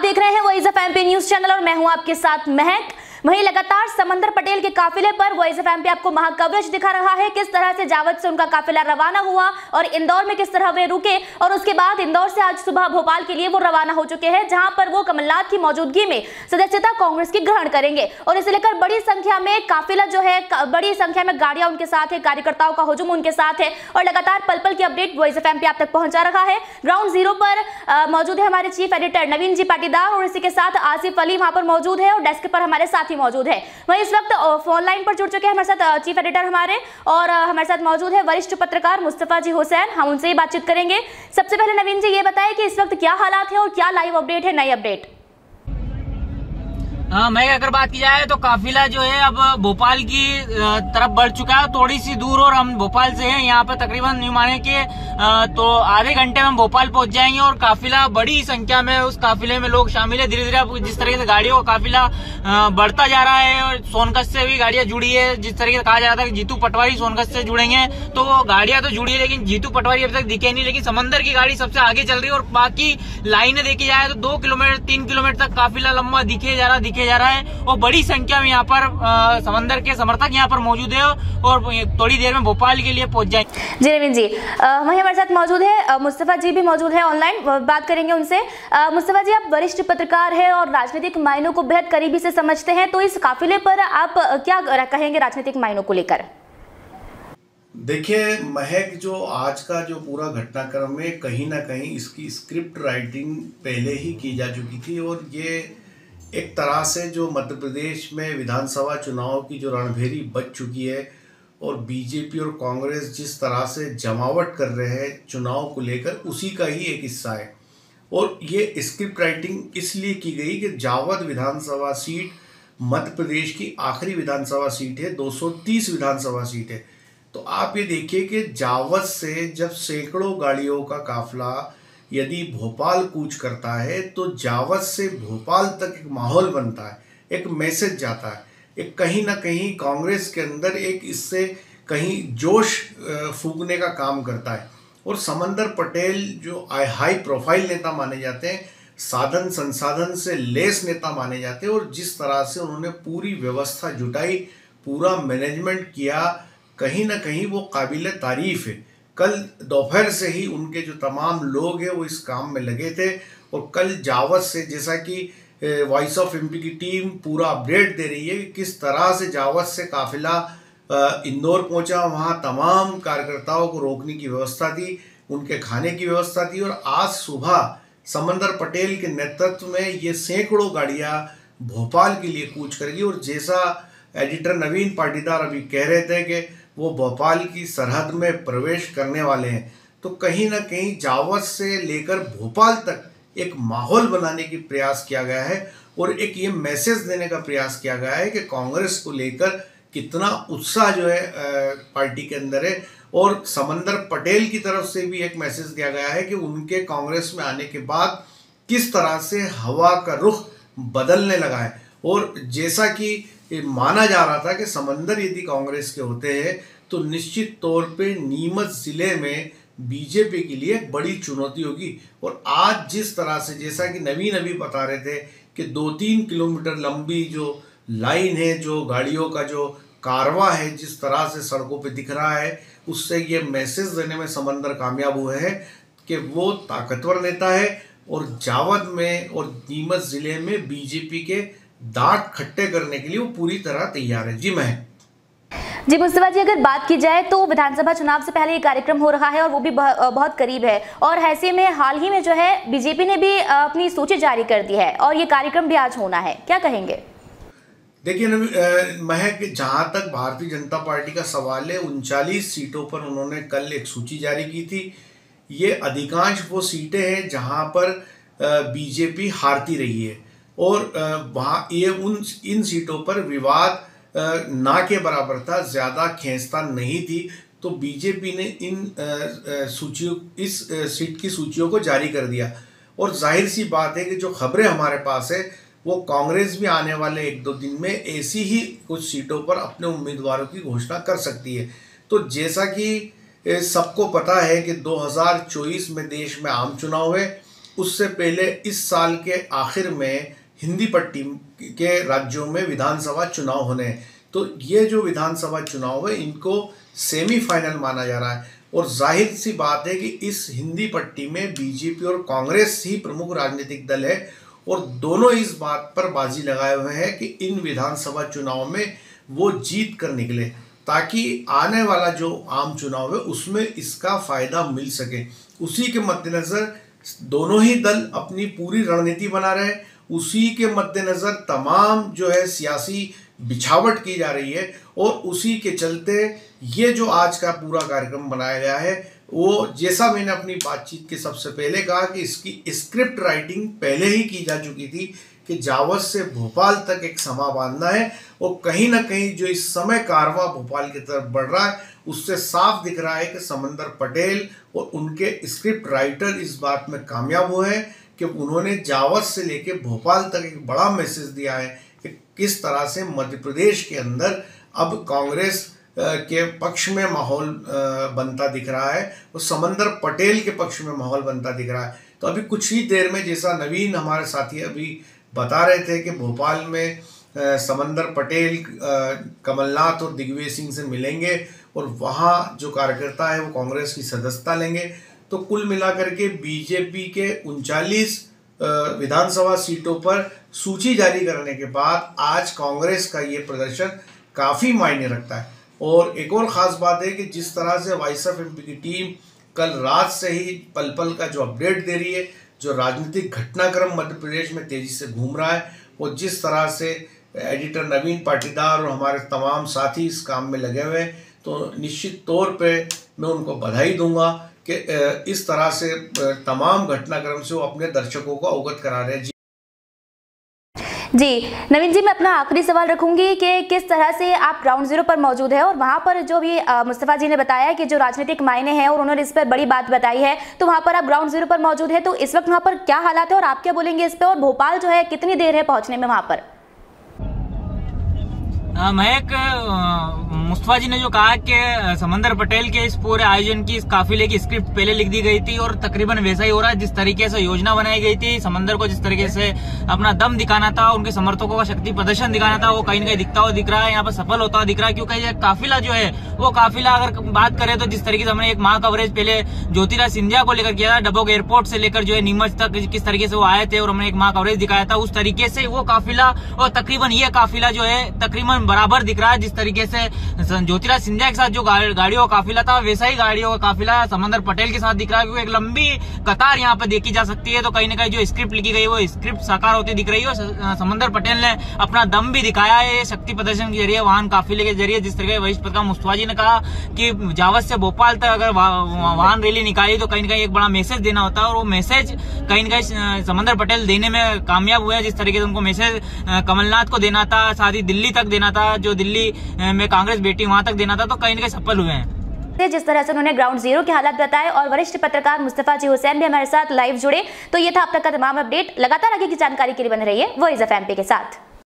देख रहे हैं voice of MP news channel और मैं हूं आपके साथ महक। वहीं लगातार समंदर पटेल के काफिले पर वॉइस ऑफ एमपी आपको महा कवरेज दिखा रहा है। किस तरह से जावद से उनका काफिला रवाना हुआ और इंदौर में किस तरह वे रुके और उसके बाद इंदौर से आज सुबह भोपाल के लिए वो रवाना हो चुके हैं, जहां पर वो कमलनाथ की मौजूदगी में सदस्यता कांग्रेस की ग्रहण करेंगे। और इसे लेकर बड़ी संख्या में काफिला जो है, बड़ी संख्या में गाड़ियां उनके साथ है, कार्यकर्ताओं का हुजूम उनके साथ है और लगातार पल पल की अपडेट वॉइस ऑफ एमपी आप तक पहुंचा रहा है। ग्राउंड जीरो पर मौजूद है हमारे चीफ एडिटर नवीन जी पाटीदार और इसी के साथ आसिफ अली वहां पर मौजूद है और डेस्क पर हमारे साथी मौजूद है। वहीं इस वक्त फोन लाइन पर जुड़ चुके हैं हमारे साथ चीफ एडिटर हमारे और हमारे साथ मौजूद है वरिष्ठ पत्रकार मुस्तफा जी हुसैन। हम उनसे ही बातचीत करेंगे। सबसे पहले नवीन जी ये बताएं कि इस वक्त क्या हालात है और क्या लाइव अपडेट है, नई अपडेट। हाँ, मैं अगर बात की जाए तो काफिला जो है अब भोपाल की तरफ बढ़ चुका है, थोड़ी सी दूर और हम भोपाल से हैं। यहाँ पर तकरीबन यूं माने कि तो आधे घंटे में हम भोपाल पहुंच जाएंगे और काफिला बड़ी संख्या में उस काफिले में लोग शामिल है। धीरे धीरे अब जिस तरीके से गाड़ियों का काफिला बढ़ता जा रहा है और सोनकत से भी गाड़ियां जुड़ी है। जिस तरीके से कहा जा रहा था कि जीतू पटवारी सोनकत से जुड़ेंगे, तो गाड़ियां तो जुड़ी है लेकिन जीतू पटवारी अभी तक दिखे नहीं। लेकिन समंदर की गाड़ी सबसे आगे चल रही है और बाकी लाइनें देखी जाए तो 2 किलोमीटर 3 किलोमीटर तक काफिला लंबा दिखे जा रहा है और बड़ी संख्या में यहाँ पर समंदर के समर्थक यहाँ पर मौजूद है और थोड़ी देर में भोपाल के लिए पहुंच जाएंगे। जी नवीन जी, वहीं हमारे साथ मौजूद है मुस्तफा जी भी मौजूद है ऑनलाइन, बात करेंगे उनसे। मुस्तफा जी, आप वरिष्ठ पत्रकार हैं और राजनीतिक मायनों को बेहद करीबी से समझते हैं, तो इस काफिले पर आप क्या कहेंगे राजनीतिक मायनों को लेकर? देखिए महक, जो आज का जो पूरा घटनाक्रम है कहीं ना कहीं इसकी स्क्रिप्ट राइटिंग पहले ही की जा चुकी थी और ये एक तरह से जो मध्य प्रदेश में विधानसभा चुनाव की जो रणभेरी बच चुकी है और बीजेपी और कांग्रेस जिस तरह से जमावट कर रहे हैं चुनाव को लेकर, उसी का ही एक हिस्सा है। और ये स्क्रिप्ट राइटिंग इसलिए की गई कि जावद विधानसभा सीट मध्य प्रदेश की आखिरी विधानसभा सीट है, 230 विधानसभा सीट है। तो आप ये देखिए कि जावद से जब सैकड़ों गाड़ियों का काफिला यदि भोपाल कूच करता है तो जावद से भोपाल तक एक माहौल बनता है, एक मैसेज जाता है, एक कहीं ना कहीं कांग्रेस के अंदर एक इससे कहीं जोश फूंकने का काम करता है। और समंदर पटेल जो हाई प्रोफाइल नेता माने जाते हैं, साधन संसाधन से लेस नेता माने जाते हैं और जिस तरह से उन्होंने पूरी व्यवस्था जुटाई, पूरा मैनेजमेंट किया, कहीं ना कहीं वो काबिल तारीफ है। कल दोपहर से ही उनके जो तमाम लोग हैं वो इस काम में लगे थे और कल जावद से, जैसा कि वॉइस ऑफ एमपी की टीम पूरा अपडेट दे रही है कि किस तरह से जावद से काफिला इंदौर पहुंचा, वहां तमाम कार्यकर्ताओं को रोकने की व्यवस्था थी, उनके खाने की व्यवस्था थी और आज सुबह समंदर पटेल के नेतृत्व में ये सैकड़ों गाड़ियां भोपाल के लिए कूच करेगी। और जैसा एडिटर नवीन पाटीदार अभी कह रहे थे कि वो भोपाल की सरहद में प्रवेश करने वाले हैं, तो कहीं ना कहीं जावद से लेकर भोपाल तक एक माहौल बनाने की प्रयास किया गया है और एक ये मैसेज देने का प्रयास किया गया है कि कांग्रेस को लेकर कितना उत्साह जो है पार्टी के अंदर है। और समंदर पटेल की तरफ से भी एक मैसेज दिया गया है कि उनके कांग्रेस में आने के बाद किस तरह से हवा का रुख बदलने लगा है। और जैसा कि माना जा रहा था कि समंदर यदि कांग्रेस के होते हैं तो निश्चित तौर पे नीमच जिले में बीजेपी के लिए बड़ी चुनौती होगी। और आज जिस तरह से, जैसा कि नवीन अभी बता रहे थे कि 2-3 किलोमीटर लंबी जो लाइन है, जो गाड़ियों का जो कारवां है, जिस तरह से सड़कों पे दिख रहा है, उससे ये मैसेज देने में समंदर कामयाब हुए हैं कि वो ताकतवर नेता है और जावद में और नीमच जिले में बीजेपी के दांत खट्टे करने के लिए वो पूरी तरह तैयार है। जी जी मुस्तफा जी, अगर बात की जाए तो विधानसभा चुनाव से पहले ये कार्यक्रम हो रहा है और वो भी बहुत करीब है और ऐसे में हाल ही में जो है बीजेपी ने भी अपनी सूची जारी कर दी है और ये कार्यक्रम भी आज होना है, क्या कहेंगे? देखिए महक, जहाँ तक भारतीय जनता पार्टी का सवाल है, 39 सीटों पर उन्होंने कल एक सूची जारी की थी। ये अधिकांश वो सीटें हैं जहाँ पर बीजेपी हारती रही है और वहाँ ये इन सीटों पर विवाद ना के बराबर था, ज़्यादा खींचतान नहीं थी। तो बीजेपी ने इस सीट की सूचियों को जारी कर दिया और जाहिर सी बात है कि जो खबरें हमारे पास है वो कांग्रेस भी आने वाले 1-2 दिन में ऐसी ही कुछ सीटों पर अपने उम्मीदवारों की घोषणा कर सकती है। तो जैसा कि सबको पता है कि 2024 में देश में आम चुनाव है उससे पहले इस साल के आखिर में हिंदी पट्टी के राज्यों में विधानसभा चुनाव होने हैं। तो ये जो विधानसभा चुनाव है इनको सेमीफाइनल माना जा रहा है और जाहिर सी बात है कि इस हिंदी पट्टी में बीजेपी और कांग्रेस ही प्रमुख राजनीतिक दल है और दोनों इस बात पर बाजी लगाए हुए हैं कि इन विधानसभा चुनाव में वो जीत कर निकले ताकि आने वाला जो आम चुनाव है उसमें इसका फायदा मिल सके। उसी के मद्देनज़र दोनों ही दल अपनी पूरी रणनीति बना रहे हैं। उसी के मद्देनज़र तमाम जो है सियासी बिछावट की जा रही है और उसी के चलते ये जो आज का पूरा कार्यक्रम बनाया गया है वो जैसा मैंने अपनी बातचीत के सबसे पहले कहा कि इसकी स्क्रिप्ट राइटिंग पहले ही की जा चुकी थी कि जावद से भोपाल तक एक समा बांधना है और कहीं ना कहीं जो इस समय कारवां भोपाल की तरफ बढ़ रहा है उससे साफ दिख रहा है कि समंदर पटेल और उनके स्क्रिप्ट राइटर इस बात में कामयाब हुए हैं कि उन्होंने जावद से लेके भोपाल तक एक बड़ा मैसेज दिया है कि किस तरह से मध्य प्रदेश के अंदर अब कांग्रेस के पक्ष में माहौल बनता दिख रहा है और समंदर पटेल के पक्ष में माहौल बनता दिख रहा है। तो अभी कुछ ही देर में जैसा नवीन हमारे साथी अभी बता रहे थे कि भोपाल में समंदर पटेल कमलनाथ और दिग्विजय सिंह से मिलेंगे और वहाँ जो कार्यकर्ता है वो कांग्रेस की सदस्यता लेंगे। तो कुल मिलाकर के बीजेपी के 39 विधानसभा सीटों पर सूची जारी करने के बाद आज कांग्रेस का ये प्रदर्शन काफ़ी मायने रखता है। और एक और ख़ास बात है कि जिस तरह से वॉइस ऑफ एमपी की टीम कल रात से ही पल पल का जो अपडेट दे रही है, जो राजनीतिक घटनाक्रम मध्य प्रदेश में तेज़ी से घूम रहा है और जिस तरह से एडिटर नवीन पाटीदार और हमारे तमाम साथी इस काम में लगे हुए हैं, तो निश्चित तौर पे मैं उनको बधाई दूंगा कि इस तरह से तमाम घटनाक्रम से वो अपने दर्शकों को अवगत करा रहे हैं। जी नवीन जी, मैं अपना आखिरी सवाल रखूंगी कि किस तरह से आप ग्राउंड जीरो पर मौजूद है और वहां पर जो भी मुस्तफा जी ने बताया कि जो राजनीतिक मायने हैं और उन्होंने इस पर बड़ी बात बताई है, तो वहां पर आप ग्राउंड जीरो पर मौजूद है, तो इस वक्त वहां पर क्या हालात है और आप क्या बोलेंगे इस पर, और भोपाल जो है कितनी देर है पहुंचने में वहां पर? महक, मुस्तफा जी ने जो कहा कि समंदर पटेल के इस पूरे आयोजन की इस काफिले की स्क्रिप्ट पहले लिख दी गई थी और तकरीबन वैसा ही हो रहा है जिस तरीके से योजना बनाई गई थी। समंदर को जिस तरीके से अपना दम दिखाना था, उनके समर्थकों का शक्ति प्रदर्शन दिखाना था, वो कहीं न कहीं दिखता हुआ दिख रहा है, यहाँ पर सफल होता हुआ दिख रहा है। क्योंकि ये काफिला जो है वो काफिला अगर बात करें तो जिस तरीके से हमने एक माह कवरेज पहले ज्योतिराज सिंधिया को लेकर किया था, डबोक एयरपोर्ट से लेकर जो है नीमच तक किस तरीके से वो आए थे और हमने एक माह कवरेज दिखाया था, उस तरीके से वो काफिला और तकरीबन ये काफिला जो है तकरीबन बराबर दिख रहा है। जिस तरीके से ज्योतिराज सिंधिया के साथ जो गाड़ियों का काफिला था वैसा ही गाड़ियों का काफिला समंदर पटेल के साथ दिख रहा है, क्योंकि एक लंबी कतार यहाँ पे देखी जा सकती है। तो कहीं ना कहीं जो स्क्रिप्ट लिखी गई वो स्क्रिप्ट साकार होती दिख रही है। समंदर पटेल ने अपना दम भी दिखाया है शक्ति प्रदर्शन के जरिए, वाहन काफिले के जरिए। जिस तरीके वरिष्ठ पत्रकार मुस्तफा जी ने कहा कि जावद से भोपाल तक अगर वाहन रैली निकाली तो कहीं ना कहीं एक बड़ा मैसेज देना होता है और वो मैसेज कहीं ना कहीं समंदर पटेल देने में कामयाब हुए। जिस तरीके से उनको मैसेज कमलनाथ को देना था, साथ ही दिल्ली तक देना था, जो दिल्ली में कांग्रेस बेटी वहां तक देना था, तो कहीं ना कहीं सफल हुए हैं। जिस तरह से उन्होंने ग्राउंड जीरो के हालात बताए और वरिष्ठ पत्रकार मुस्तफा जी हुसैन भी हमारे साथ लाइव जुड़े, तो ये था अब तक का तमाम अपडेट। लगातार आगे की जानकारी के लिए बने रहिए वॉइस ऑफ एमपी के साथ।